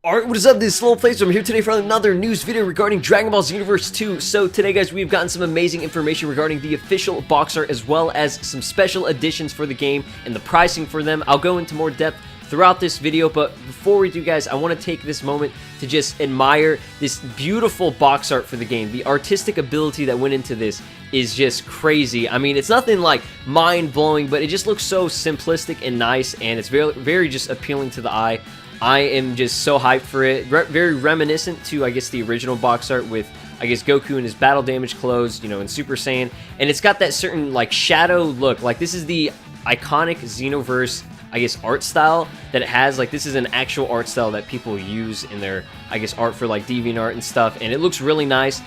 Alright, what is up? This is Slow Plays. I'm here today for another news video regarding Dragon Ball Xenoverse 2. So today, guys, we've gotten some amazing information regarding the official box art as well as some special editions for the game and the pricing for them. I'll go into more depth throughout this video, but before we do, guys, I want to take this moment to just admire this beautiful box art for the game. The artistic ability that went into this is just crazy. I mean, it's nothing like mind-blowing, but it just looks so simplistic and nice, and it's very just appealing to the eye. I am just so hyped for it. Very reminiscent to, I guess, the original box art with, I guess, Goku in his battle damage clothes, you know, in Super Saiyan. And it's got that certain, like, shadow look. Like, this is the iconic Xenoverse, I guess, art style that it has. Like, this is an actual art style that people use in their, I guess, art for, like, DeviantArt and stuff. And it looks really nice.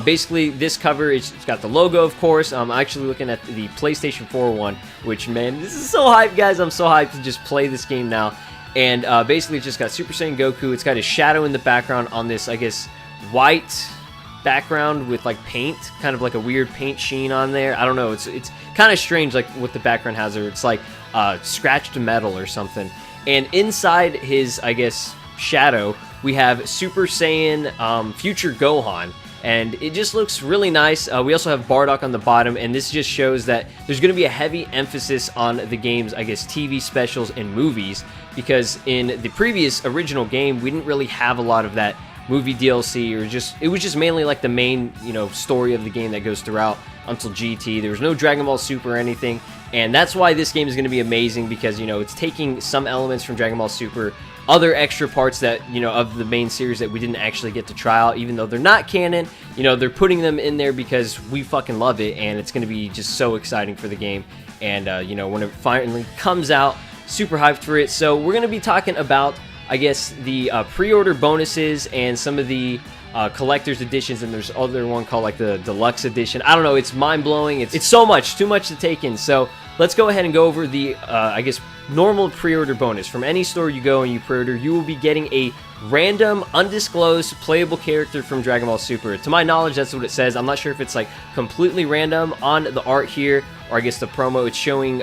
Basically, this cover, it's got the logo, of course. I'm actually looking at the PlayStation 4 one, which, man, this is so hyped, guys. I'm so hyped to just play this game now. And basically, it's just got Super Saiyan Goku. It's got his shadow in the background on this, I guess, white background with, like, paint. Kind of like a weird paint sheen on there. I don't know. It's kind of strange, like, what the background has. Or it's like scratched metal or something. And inside his, I guess, shadow, we have Super Saiyan Future Gohan. And it just looks really nice. We also have Bardock on the bottom, and this just shows that there's going to be a heavy emphasis on the game's, I guess, TV specials and movies, because in the previous original game, we didn't really have a lot of that movie DLC, or it was just mainly like the main, you know, story of the game that goes throughout until GT. There was no Dragon Ball Super or anything, and that's why this game is going to be amazing, because, you know, it's taking some elements from Dragon Ball Super, other extra parts that, you know, of the main series that we didn't actually get to try out, even though they're not canon. You know, they're putting them in there because we fucking love it, and it's going to be just so exciting for the game. And, you know, when it finally comes out, super hyped for it. So we're going to be talking about, I guess, the pre-order bonuses and some of the collector's editions, and there's other one called, like, the Deluxe Edition. I don't know, it's mind-blowing. It's so much, too much to take in. So let's go ahead and go over the, I guess, normal pre-order bonus. From any store you go and you pre-order, you will be getting a random, undisclosed, playable character from Dragon Ball Super. To my knowledge, that's what it says. I'm not sure if it's, like, completely random on the art here, or I guess the promo, it's showing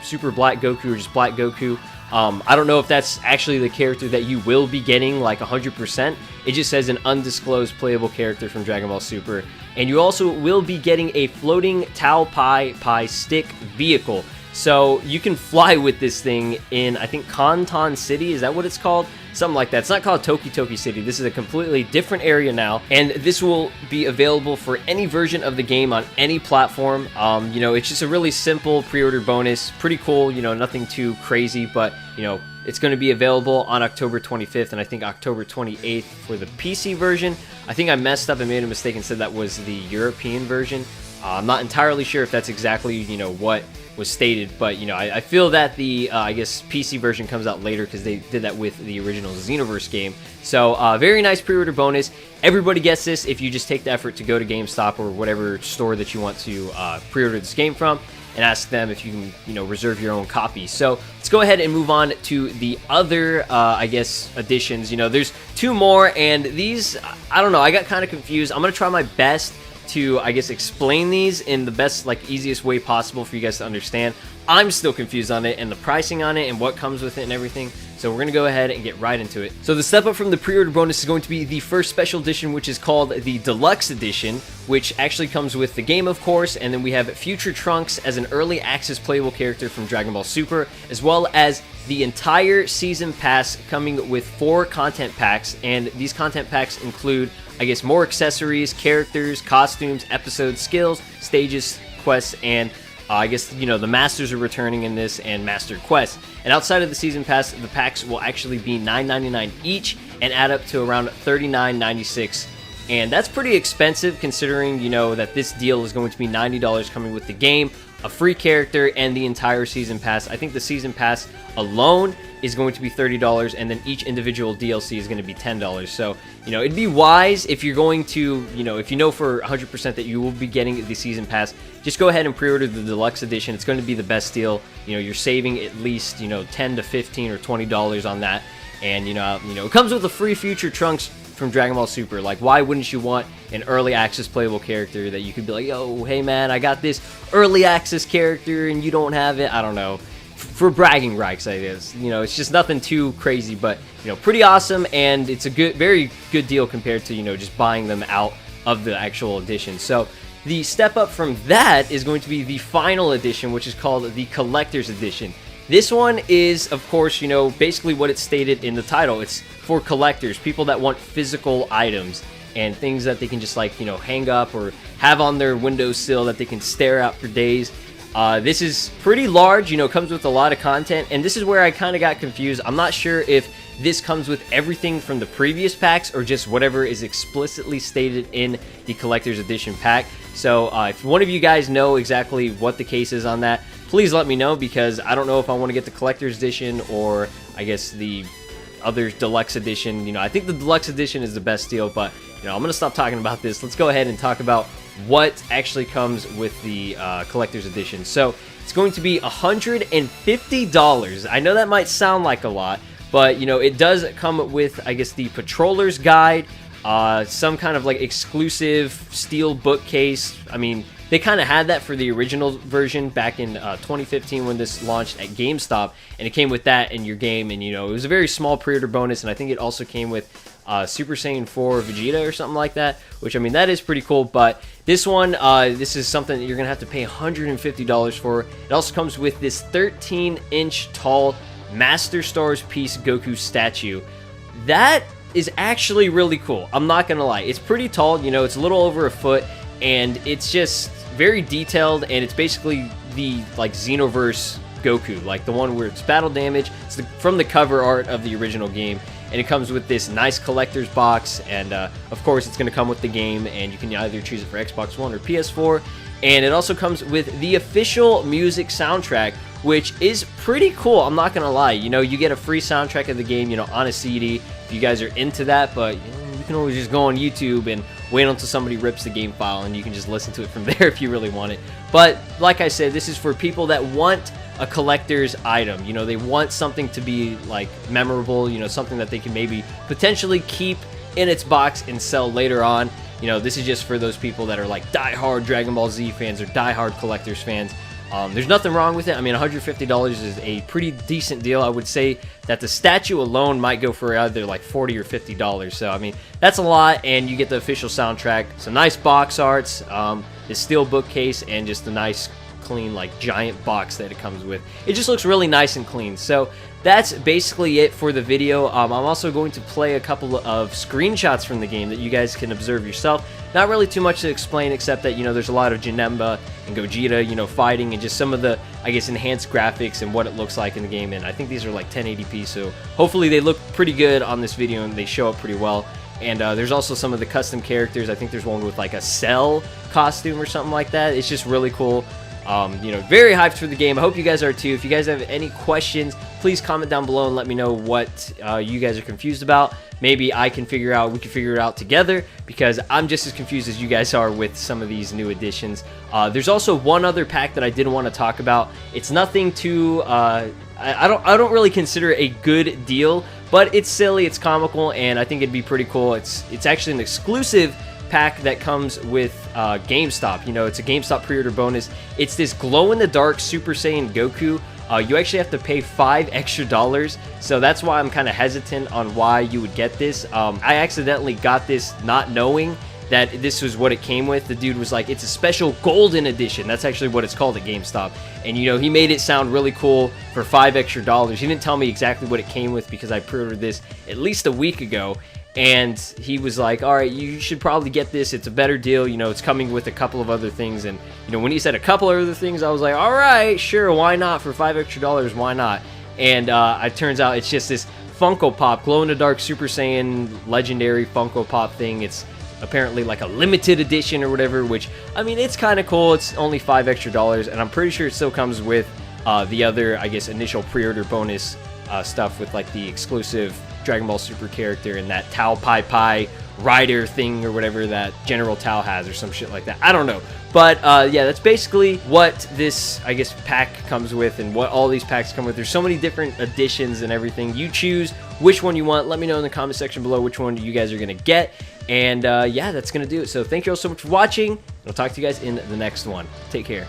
Super Black Goku, or just Black Goku. I don't know if that's actually the character that you will be getting, like, 100%. It just says an undisclosed playable character from Dragon Ball Super. And you also will be getting a floating Tao Pai stick vehicle. So you can fly with this thing in, I think, Kanton City. Is that what it's called? Something like that. It's not called Toki Toki City. This is a completely different area now. And this will be available for any version of the game on any platform. You know, it's just a really simple pre-order bonus. Pretty cool. You know, nothing too crazy. But, you know, it's going to be available on October 25th and I think October 28th for the PC version. I think I messed up and made a mistake and said that was the European version. I'm not entirely sure if that's exactly, you know, what was stated, but, you know, I feel that the I guess PC version comes out later because they did that with the original Xenoverse game. So very nice pre-order bonus. Everybody gets this if you just take the effort to go to GameStop or whatever store that you want to pre-order this game from and ask them if you can, you know, reserve your own copy. So let's go ahead and move on to the other I guess editions. You know, there's two more, and these, I don't know, I got kind of confused. I'm gonna try my best to, I guess, explain these in the best, like, easiest way possible for you guys to understand. I'm still confused on it and the pricing on it and what comes with it and everything. So we're going to go ahead and get right into it. So the step up from the pre-order bonus is going to be the first special edition, which is called the Deluxe Edition, which actually comes with the game, of course, and then we have Future Trunks as an early access playable character from Dragon Ball Super, as well as the entire season pass coming with 4 content packs, and these content packs include, I guess, more accessories, characters, costumes, episodes, skills, stages, quests, and I guess, you know, the Masters are returning in this, and Master Quest. And outside of the Season Pass, the packs will actually be $9.99 each and add up to around $39.96. And that's pretty expensive considering, you know, that this deal is going to be $90 coming with the game, a free character, and the entire Season Pass. I think the Season Pass alone is going to be $30, and then each individual DLC is going to be $10. So, you know, it'd be wise if you're going to, you know, if you know for 100% that you will be getting the Season Pass, just go ahead and pre-order the Deluxe Edition. It's going to be the best deal. You know, you're saving at least, you know, $10 to $15 or $20 on that. And, you know, it comes with a free Future Trunks from Dragon Ball Super. Like, why wouldn't you want an early access playable character that you could be like, yo, hey man, I got this early access character and you don't have it? I don't know. for bragging rights, I guess. You know, it's just nothing too crazy, but, you know, pretty awesome, and it's a very good deal compared to, you know, just buying them out of the actual edition. So the step up from that is going to be the final edition, which is called the Collector's Edition. This one is, of course, you know, basically what it stated in the title. It's for collectors, people that want physical items and things that they can just, like, you know, hang up or have on their windowsill that they can stare at for days. This is pretty large, you know, comes with a lot of content, and this is where I kind of got confused. I'm not sure if this comes with everything from the previous packs or just whatever is explicitly stated in the Collector's Edition pack. So if one of you guys know exactly what the case is on that, please let me know, because I don't know if I want to get the Collector's Edition or I guess the other Deluxe Edition. You know, I think the Deluxe Edition is the best deal, but, you know, I'm going to stop talking about this. Let's go ahead and talk about what actually comes with the Collector's Edition. So it's going to be $150. I know that might sound like a lot, but, you know, it does come with, I guess, the Patroller's Guide, some kind of like exclusive steel bookcase. I mean, they kind of had that for the original version back in 2015 when this launched at GameStop, and it came with that in your game, and, you know, it was a very small pre-order bonus, and I think it also came with Super Saiyan 4 Vegeta or something like that, which, I mean, that is pretty cool. But this one, this is something that you're going to have to pay $150 for. It also comes with this 13-inch tall Master Stars Piece Goku statue. That is actually really cool. I'm not going to lie. It's pretty tall, you know, it's a little over a foot, and it's just very detailed, and it's basically the, like, Xenoverse Goku, like the one where it's battle damage. It's from the cover art of the original game, and it comes with this nice collector's box, and of course it's going to come with the game, and you can either choose it for Xbox One or PS4, and it also comes with the official music soundtrack, which is pretty cool. I'm not going to lie. You know, you get a free soundtrack of the game, you know, on a CD, if you guys are into that, but, you know, you can always just go on YouTube and wait until somebody rips the game file, and you can just listen to it from there if you really want it. But like I said, this is for people that want a collector's item. You know, they want something to be, like, memorable, you know, something that they can maybe potentially keep in its box and sell later on. You know, this is just for those people that are, like, die-hard Dragon Ball Z fans or die-hard collector's fans. There's nothing wrong with it. I mean, $150 is a pretty decent deal. I would say that the statue alone might go for either like $40 or $50. So, I mean, that's a lot, and you get the official soundtrack, some nice box arts, the steel bookcase, and just the nice, clean, like, giant box that it comes with. It just looks really nice and clean. So that's basically it for the video. I'm also going to play a couple of screenshots from the game that you guys can observe yourself. Not really too much to explain, except that, you know, there's a lot of Janemba and Gogeta, you know, fighting, and just some of the, I guess, enhanced graphics and what it looks like in the game. And I think these are like 1080p, so hopefully they look pretty good on this video and they show up pretty well. And there's also some of the custom characters. I think there's one with like a Cell costume or something like that. It's just really cool. You know, very hyped for the game. I hope you guys are too. If you guys have any questions, please comment down below and let me know what you guys are confused about. Maybe I can figure out, we can figure it out together, because I'm just as confused as you guys are with some of these new additions. There's also one other pack that I didn't want to talk about. It's nothing too, I don't really consider it a good deal, but it's silly, it's comical, and I think it'd be pretty cool. It's actually an exclusive pack that comes with GameStop. You know, it's a GameStop pre-order bonus. It's this glow-in-the-dark Super Saiyan Goku. You actually have to pay $5 extra, so that's why I'm kind of hesitant on why you would get this. I accidentally got this not knowing that this was what it came with. The dude was like, it's a special Golden Edition. That's actually what it's called at GameStop. And, you know, he made it sound really cool for $5 extra. He didn't tell me exactly what it came with, because I pre-ordered this at least a week ago. And he was like, all right, you should probably get this. It's a better deal. You know, it's coming with a couple of other things. And, you know, when he said a couple of other things, I was like, all right, sure, why not? For $5 extra, why not? And it turns out it's just this Funko Pop, glow-in-the-dark Super Saiyan legendary Funko Pop thing. It's apparently like a limited edition or whatever, which, I mean, it's kind of cool. It's only $5 extra, and I'm pretty sure it still comes with the other, I guess, initial pre-order bonus stuff with, like, the exclusive Dragon Ball Super character and that Tao Pai Pai rider thing or whatever that General Tao has, or some shit like that. I don't know. But yeah, that's basically what this, I guess, pack comes with, and what all these packs come with. There's so many different editions and everything. You choose which one you want. Let me know in the comment section below which one you guys are going to get. And yeah, that's going to do it. So thank you all so much for watching. I'll talk to you guys in the next one. Take care.